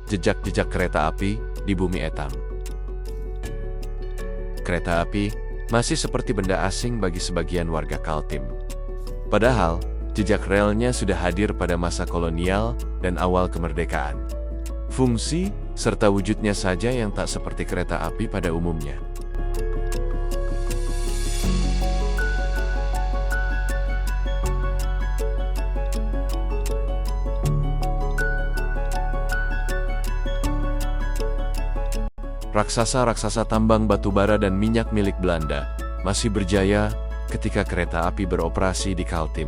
Jejak-jejak kereta api di bumi Etam. Kereta api masih seperti benda asing bagi sebagian warga Kaltim. Padahal, jejak relnya sudah hadir pada masa kolonial dan awal kemerdekaan. Fungsi serta wujudnya saja yang tak seperti kereta api pada umumnya. Raksasa-raksasa tambang batubara dan minyak milik Belanda masih berjaya ketika kereta api beroperasi di Kaltim.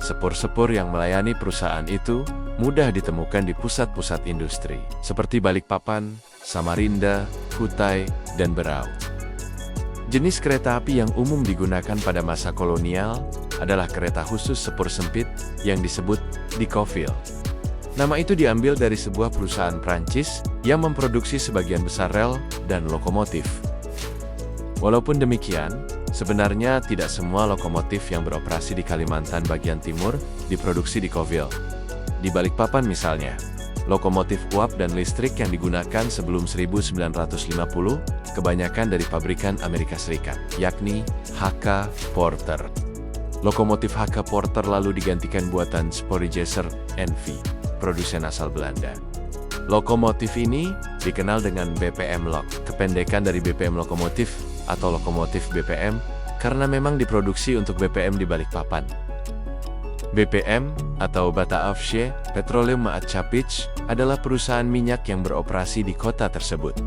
Sepur-sepur yang melayani perusahaan itu mudah ditemukan di pusat-pusat industri, seperti Balikpapan, Samarinda, Kutai, dan Berau. Jenis kereta api yang umum digunakan pada masa kolonial adalah kereta khusus sepur sempit yang disebut Decauville. Nama itu diambil dari sebuah perusahaan Prancis yang memproduksi sebagian besar rel dan lokomotif. Walaupun demikian, sebenarnya tidak semua lokomotif yang beroperasi di Kalimantan bagian timur diproduksi di Decauville. Di Balikpapan misalnya, lokomotif uap dan listrik yang digunakan sebelum 1950 kebanyakan dari pabrikan Amerika Serikat, yakni HK Porter. Lokomotif HK Porter lalu digantikan buatan Sportjezer NV, produsen asal Belanda. Lokomotif ini dikenal dengan BPM Lok, kependekan dari BPM lokomotif atau lokomotif BPM, karena memang diproduksi untuk BPM di Balikpapan. BPM atau Bataafsche Petroleum Maatschappij adalah perusahaan minyak yang beroperasi di kota tersebut.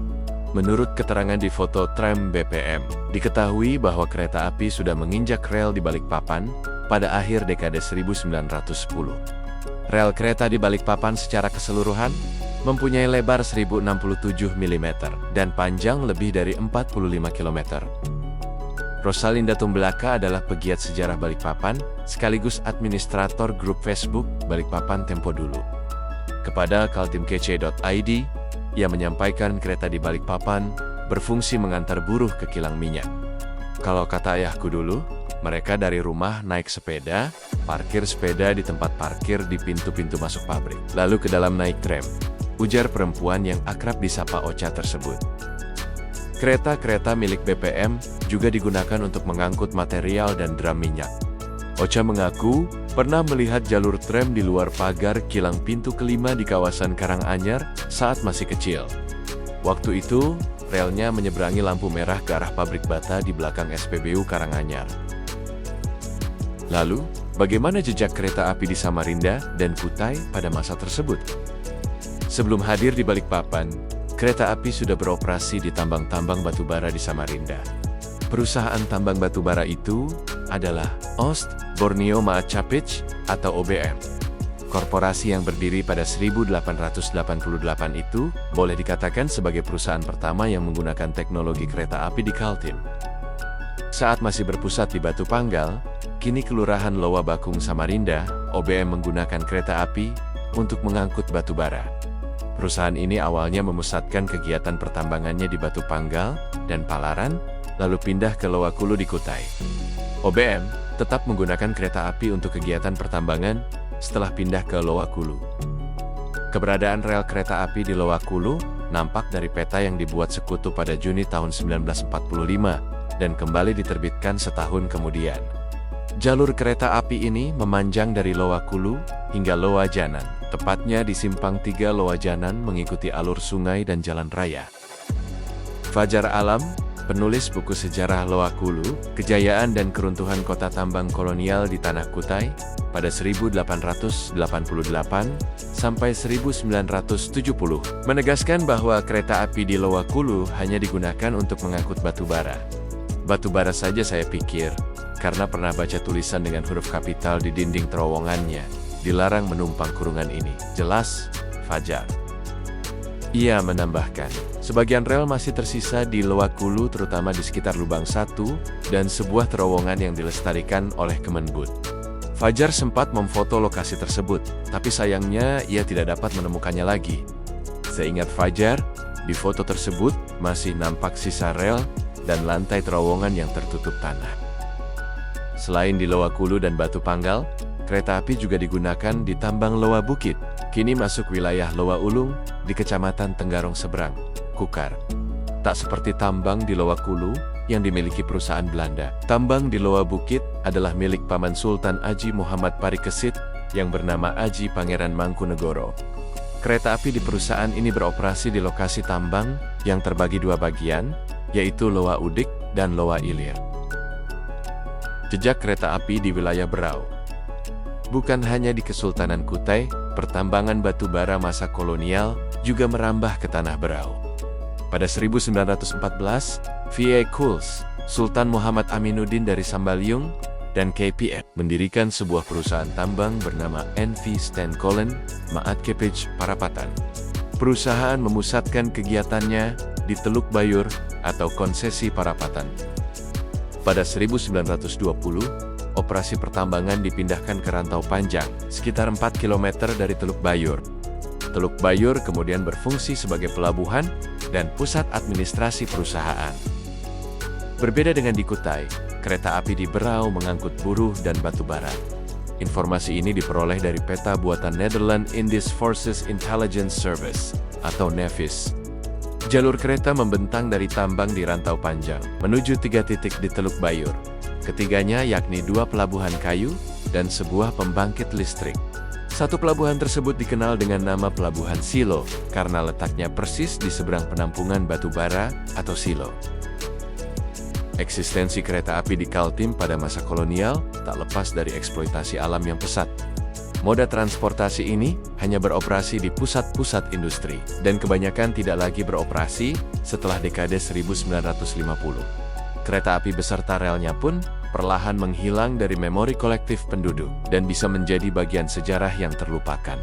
Menurut keterangan di foto tram BPM, diketahui bahwa kereta api sudah menginjak rel di Balikpapan pada akhir dekade 1910. Rel kereta di Balikpapan secara keseluruhan mempunyai lebar 1067 mm dan panjang lebih dari 45 km. Rosalinda Tumbelaka adalah pegiat sejarah Balikpapan, sekaligus administrator grup Facebook Balikpapan Tempo Dulu. Kepada kaltimkc.id, ia menyampaikan kereta di Balikpapan berfungsi mengantar buruh ke kilang minyak. Kalau kata ayahku dulu, mereka dari rumah naik sepeda, parkir sepeda di tempat parkir di pintu-pintu masuk pabrik, lalu ke dalam naik tram, ujar perempuan yang akrab disapa Ocha tersebut. Kereta-kereta milik BPM juga digunakan untuk mengangkut material dan drum minyak. Ocha mengaku pernah melihat jalur tram di luar pagar kilang pintu kelima di kawasan Karanganyar saat masih kecil. Waktu itu, relnya menyeberangi lampu merah ke arah pabrik bata di belakang SPBU Karanganyar. Lalu, bagaimana jejak kereta api di Samarinda dan Kutai pada masa tersebut? Sebelum hadir di Balikpapan, kereta api sudah beroperasi di tambang-tambang batubara di Samarinda. Perusahaan tambang batubara itu adalah Oost Borneo Maatschappij atau OBM. Korporasi yang berdiri pada 1888 itu boleh dikatakan sebagai perusahaan pertama yang menggunakan teknologi kereta api di Kaltim. Saat masih berpusat di Batu Panggal, kini Kelurahan Loa Bakung Samarinda, OBM menggunakan kereta api untuk mengangkut batu bara. Perusahaan ini awalnya memusatkan kegiatan pertambangannya di Batu Panggal dan Palaran, lalu pindah ke Loa Kulu di Kutai. OBM tetap menggunakan kereta api untuk kegiatan pertambangan setelah pindah ke Loa Kulu. Keberadaan rel kereta api di Loa Kulu nampak dari peta yang dibuat Sekutu pada Juni tahun 1945 dan kembali diterbitkan setahun kemudian. Jalur kereta api ini memanjang dari Loa Kulu hingga Loa Janan, tepatnya di Simpang 3 Loa Janan mengikuti alur sungai dan jalan raya. Fajar Alam, penulis buku sejarah Loa Kulu, kejayaan dan keruntuhan kota tambang kolonial di Tanah Kutai, pada 1888 sampai 1970, menegaskan bahwa kereta api di Loa Kulu hanya digunakan untuk mengangkut batu bara. Batu bara saja saya pikir, karena pernah baca tulisan dengan huruf kapital di dinding terowongannya, dilarang menumpang kurungan ini. Jelas, Fajar. Ia menambahkan, sebagian rel masih tersisa di Loa Kulu terutama di sekitar Lubang 1 dan sebuah terowongan yang dilestarikan oleh Kemenbud. Fajar sempat memfoto lokasi tersebut, tapi sayangnya ia tidak dapat menemukannya lagi. Seingat Fajar, di foto tersebut masih nampak sisa rel dan lantai terowongan yang tertutup tanah. Selain di Loa Kulu dan Batu Panggal, kereta api juga digunakan di tambang Loa Bukit, kini masuk wilayah Loa Ulung di Kecamatan Tenggarong Seberang, Kukar. Tak seperti tambang di Loa Kulu yang dimiliki perusahaan Belanda. Tambang di Loa Bukit adalah milik Paman Sultan Aji Muhammad Parikesit yang bernama Aji Pangeran Mangkunegoro. Kereta api di perusahaan ini beroperasi di lokasi tambang yang terbagi dua bagian, yaitu Loa Udik dan Loa Ilir. Jejak kereta api di wilayah Berau. Bukan hanya di Kesultanan Kutai, pertambangan batu bara masa kolonial juga merambah ke tanah Berau. Pada 1914, V.A. Kuls, Sultan Muhammad Aminuddin dari Sambaliung, dan KPF mendirikan sebuah perusahaan tambang bernama NV Stenkolen, Maat Kepej, Parapatan. Perusahaan memusatkan kegiatannya di Teluk Bayur atau Konsesi Parapatan. Pada 1920, operasi pertambangan dipindahkan ke Rantau Panjang, sekitar 4 km dari Teluk Bayur. Teluk Bayur kemudian berfungsi sebagai pelabuhan dan pusat administrasi perusahaan. Berbeda dengan di Kutai, kereta api di Berau mengangkut buruh dan batu bara. Informasi ini diperoleh dari peta buatan Netherlands Indies Forces Intelligence Service atau NEVIS. Jalur kereta membentang dari tambang di Rantau Panjang menuju 3 titik di Teluk Bayur. Ketiganya yakni 2 pelabuhan kayu dan sebuah pembangkit listrik. Satu pelabuhan tersebut dikenal dengan nama Pelabuhan Silo karena letaknya persis di seberang penampungan batu bara atau silo. Eksistensi kereta api di Kaltim pada masa kolonial tak lepas dari eksploitasi alam yang pesat. Moda transportasi ini hanya beroperasi di pusat-pusat industri dan kebanyakan tidak lagi beroperasi setelah dekade 1950. Kereta api beserta relnya pun perlahan menghilang dari memori kolektif penduduk dan bisa menjadi bagian sejarah yang terlupakan.